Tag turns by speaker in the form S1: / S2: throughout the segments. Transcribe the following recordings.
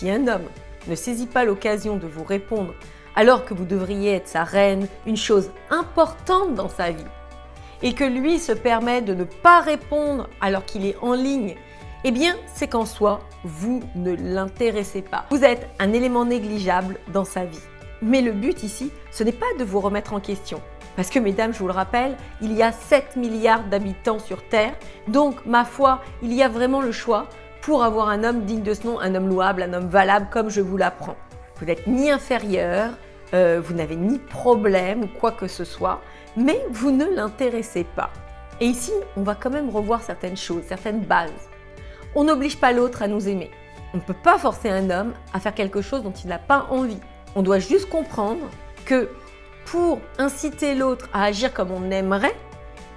S1: Si un homme ne saisit pas l'occasion de vous répondre alors que vous devriez être sa reine, une chose importante dans sa vie, et que lui se permet de ne pas répondre alors qu'il est en ligne, eh bien, c'est qu'en soi, vous ne l'intéressez pas. Vous êtes un élément négligeable dans sa vie. Mais le but ici, ce n'est pas de vous remettre en question. Parce que, mesdames, je vous le rappelle, il y a 7 milliards d'habitants sur Terre. Donc, ma foi, il y a vraiment le choix pour avoir un homme digne de ce nom, un homme louable, un homme valable, comme je vous l'apprends. Vous n'êtes ni inférieur, vous n'avez ni problème ou quoi que ce soit, mais vous ne l'intéressez pas. Et ici, on va quand même revoir certaines choses, certaines bases. On n'oblige pas l'autre à nous aimer. On ne peut pas forcer un homme à faire quelque chose dont il n'a pas envie. On doit juste comprendre que pour inciter l'autre à agir comme on aimerait,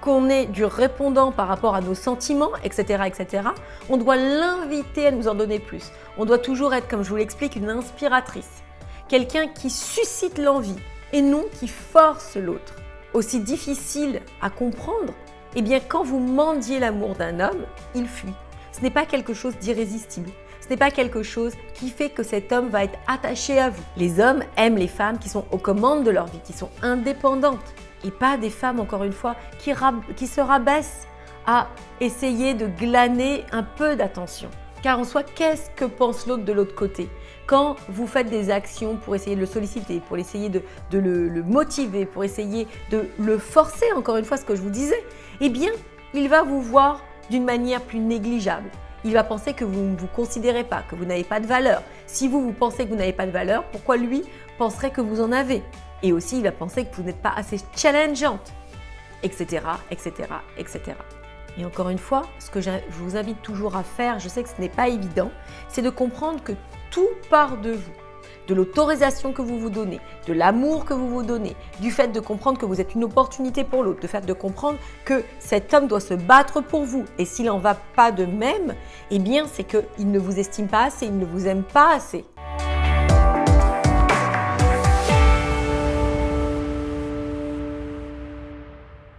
S1: qu'on est du répondant par rapport à nos sentiments, etc., etc., on doit l'inviter à nous en donner plus. On doit toujours être, comme je vous l'explique, une inspiratrice. Quelqu'un qui suscite l'envie et non qui force l'autre. Aussi difficile à comprendre, eh bien quand vous mendiez l'amour d'un homme, il fuit. Ce n'est pas quelque chose d'irrésistible. Ce n'est pas quelque chose qui fait que cet homme va être attaché à vous. Les hommes aiment les femmes qui sont aux commandes de leur vie, qui sont indépendantes. Et pas des femmes, encore une fois, qui se rabaissent à essayer de glaner un peu d'attention. Car en soi, qu'est-ce que pense l'autre de l'autre côté? Quand vous faites des actions pour essayer de le solliciter, pour essayer de le motiver, pour essayer de le forcer, encore une fois, ce que je vous disais, eh bien, il va vous voir d'une manière plus négligeable. Il va penser que vous ne vous considérez pas, que vous n'avez pas de valeur. Si vous pensez que vous n'avez pas de valeur, pourquoi lui penserait que vous en avez? Et aussi, il va penser que vous n'êtes pas assez challengeante, etc., etc., etc. Et encore une fois, ce que je vous invite toujours à faire, je sais que ce n'est pas évident, c'est de comprendre que tout part de vous. De l'autorisation que vous vous donnez, de l'amour que vous vous donnez, du fait de comprendre que vous êtes une opportunité pour l'autre, du fait de comprendre que cet homme doit se battre pour vous. Et s'il n'en va pas de même, eh bien c'est qu'il ne vous estime pas assez, il ne vous aime pas assez.